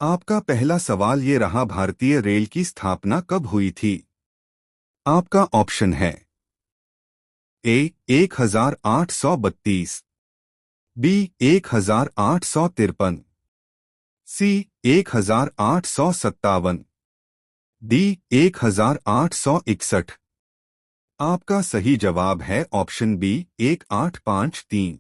आपका पहला सवाल ये रहा, भारतीय रेल की स्थापना कब हुई थी? आपका ऑप्शन है ए 1832, बी 1853, सी 1857, डी 1861। आपका सही जवाब है ऑप्शन बी 1853।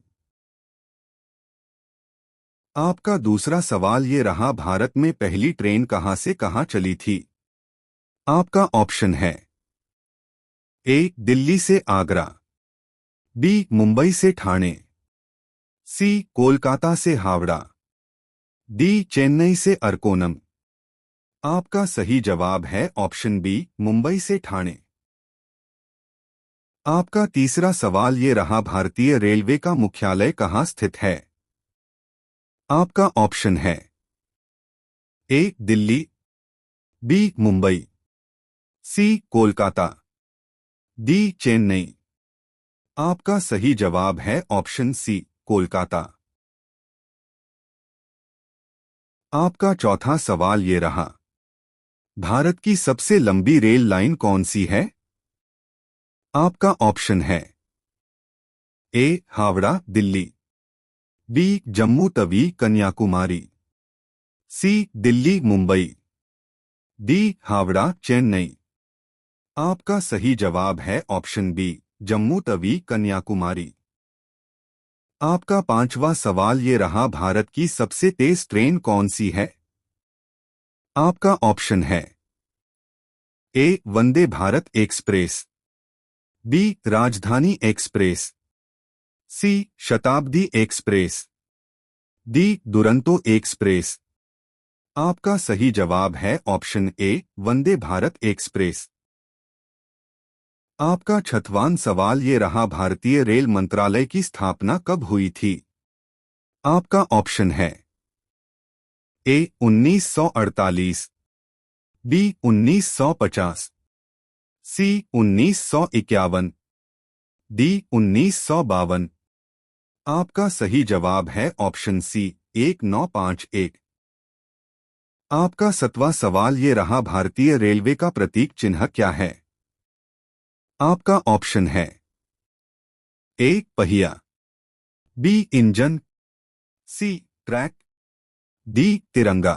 आपका दूसरा सवाल ये रहा, भारत में पहली ट्रेन कहां से कहां चली थी? आपका ऑप्शन है ए दिल्ली से आगरा, बी मुंबई से ठाणे, सी कोलकाता से हावड़ा, डी चेन्नई से अरकोनम। आपका सही जवाब है ऑप्शन बी मुंबई से ठाणे। आपका तीसरा सवाल ये रहा, भारतीय रेलवे का मुख्यालय कहां स्थित है? आपका ऑप्शन है ए दिल्ली, बी मुंबई, सी कोलकाता, डी चेन्नई। आपका सही जवाब है ऑप्शन सी कोलकाता। आपका चौथा सवाल ये रहा, भारत की सबसे लंबी रेल लाइन कौन सी है? आपका ऑप्शन है ए हावड़ा दिल्ली, बी जम्मू तवी कन्याकुमारी, सी दिल्ली मुंबई, डी हावड़ा चेन्नई। आपका सही जवाब है ऑप्शन बी जम्मू तवी कन्याकुमारी। आपका पांचवा सवाल ये रहा, भारत की सबसे तेज ट्रेन कौन सी है? आपका ऑप्शन है ए वंदे भारत एक्सप्रेस, बी राजधानी एक्सप्रेस, सी शताब्दी एक्सप्रेस, डी दुरंतो एक्सप्रेस। आपका सही जवाब है option A Vande Bharat express. आपका छठवां सवाल ये रहा, भारतीय रेल मंत्रालय की स्थापना कब हुई थी? आपका ऑप्शन है ए 1948, बी 1950, सी 1951, डी 1952। आपका सही जवाब है ऑप्शन सी 1951। आपका सतवां सवाल ये रहा, भारतीय रेलवे का प्रतीक चिन्ह क्या है? आपका ऑप्शन है ए पहिया, B engine, C track, D तिरंगा।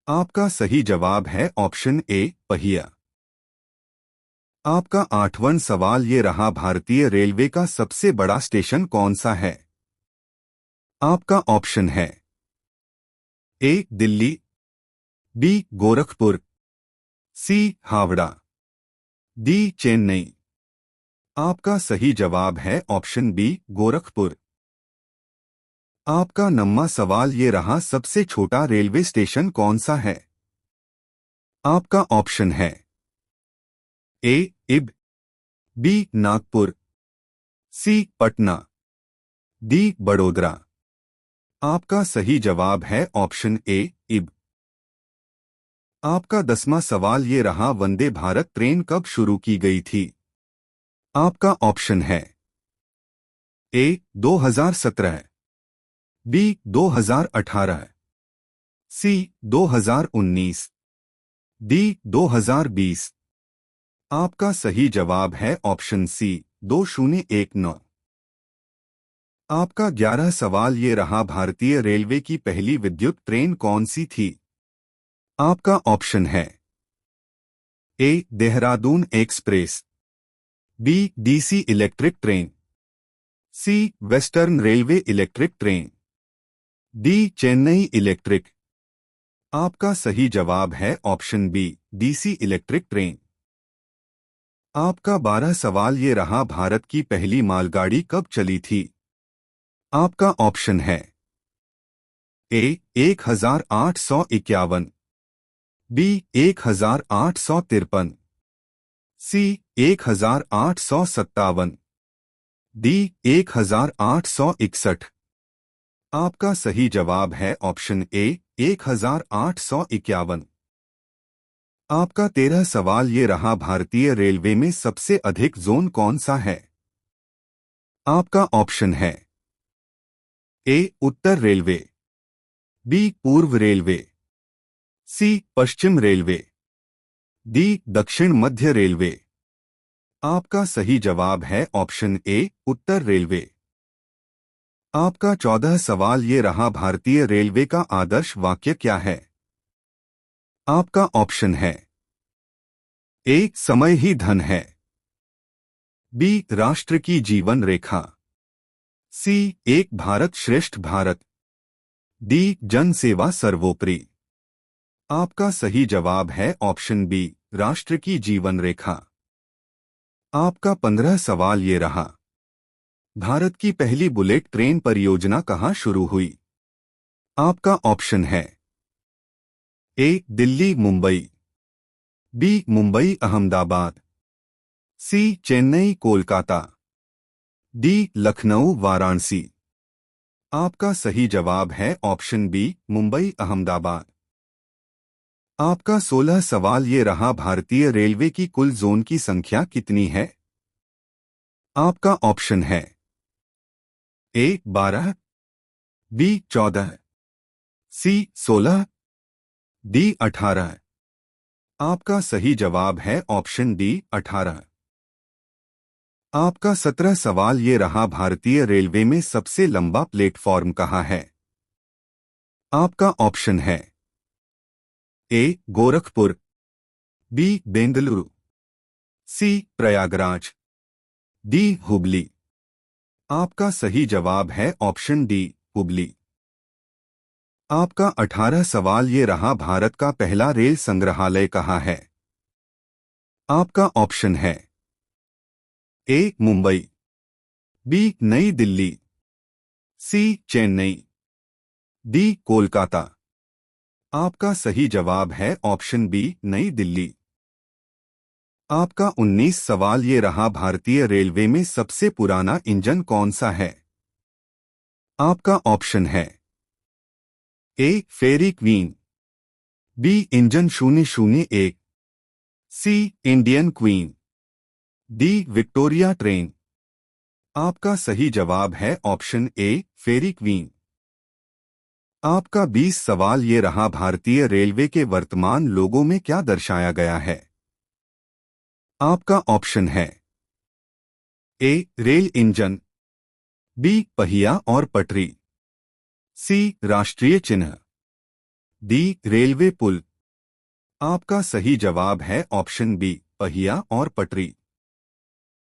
आपका सही जवाब है ऑप्शन ए पहिया। आपका आठवां सवाल ये रहा, भारतीय रेलवे का सबसे बड़ा स्टेशन कौन सा है? आपका ऑप्शन है ए दिल्ली, बी गोरखपुर, सी हावड़ा, डी चेन्नई। आपका सही जवाब है ऑप्शन बी गोरखपुर। आपका नौवां सवाल ये रहा, सबसे छोटा रेलवे स्टेशन कौन सा है? आपका ऑप्शन है ए इब, बी नागपुर, सी पटना, डी बड़ोदरा। आपका सही जवाब है ऑप्शन ए इब। आपका 10वां सवाल ये रहा, वंदे भारत ट्रेन कब शुरू की गई थी? आपका ऑप्शन है ए 2017, बी 2018, सी 2019, डी 2020। आपका सही जवाब है ऑप्शन सी 2019। आपका 11वां सवाल ये रहा, भारतीय रेलवे की पहली विद्युत ट्रेन कौन सी थी? आपका ऑप्शन है A Dehradun express, B DC electric train, C western railway electric train, D Chennai electric. आपका सही जवाब है option B DC electric train. आपका 12वां सवाल ये रहा, भारत की पहली मालगाड़ी कब चली थी? आपका ऑप्शन है ए 1851, बी 1853, सी 1857, डी 1861। आपका सही जवाब है ऑप्शन ए 1851। आपका 13वां सवाल ये रहा, भारतीय रेलवे में सबसे अधिक जोन कौन सा है? आपका ऑप्शन है ए उत्तर रेलवे, बी पूर्व रेलवे, सी पश्चिम रेलवे, डी दक्षिण मध्य रेलवे। आपका सही जवाब है ऑप्शन ए उत्तर रेलवे। आपका 14 सवाल ये रहा, भारतीय रेलवे का आदर्श वाक्य क्या है? आपका ऑप्शन है ए समय ही धन है, बी राष्ट्र की जीवन रेखा, सी एक भारत श्रेष्ठ भारत, डी जन सेवा सर्वोपरि। आपका सही जवाब है ऑप्शन बी राष्ट्र की जीवन रेखा। आपका 15 सवाल ये रहा, भारत की पहली बुलेट ट्रेन परियोजना कहाँ शुरू हुई? आपका ऑप्शन है ए दिल्ली मुंबई, बी मुंबई अहमदाबाद, सी चेन्नई कोलकाता, डी लखनऊ वाराणसी। आपका सही जवाब है ऑप्शन बी मुंबई अहमदाबाद। आपका 16 सवाल ये रहा, भारतीय रेलवे की कुल जोन की संख्या कितनी है? आपका ऑप्शन है ए 12, बी 14, सी 16, डी 18। आपका सही जवाब है ऑप्शन डी 18। आपका 17 सवाल ये रहा, भारतीय रेलवे में सबसे लंबा प्लेटफॉर्म कहाँ है? आपका ऑप्शन है ए गोरखपुर, बी बेंगलुरु, सी प्रयागराज, डी हुबली। आपका सही जवाब है ऑप्शन डी हुबली। आपका 18 सवाल ये रहा, भारत का पहला रेल संग्रहालय कहाँ है? आपका ऑप्शन है ए मुंबई, बी नई दिल्ली, सी चेन्नई, डी कोलकाता। आपका सही जवाब है ऑप्शन बी नई दिल्ली। आपका 19 सवाल ये रहा, भारतीय रेलवे में सबसे पुराना इंजन कौन सा है? आपका ऑप्शन है A Fairy Queen, B engine 001, C Indian Queen, D Victoria train. आपका सही जवाब है ऑप्शन ए फेरी क्वीन। आपका 20 सवाल ये रहा, भारतीय रेलवे के वर्तमान लोगो में क्या दर्शाया गया है? आपका ऑप्शन है ए रेल इंजन, बी पहिया और पटरी, सी राष्ट्रीय चिन्ह, डी रेलवे पुल। आपका सही जवाब है ऑप्शन बी पहिया और पटरी।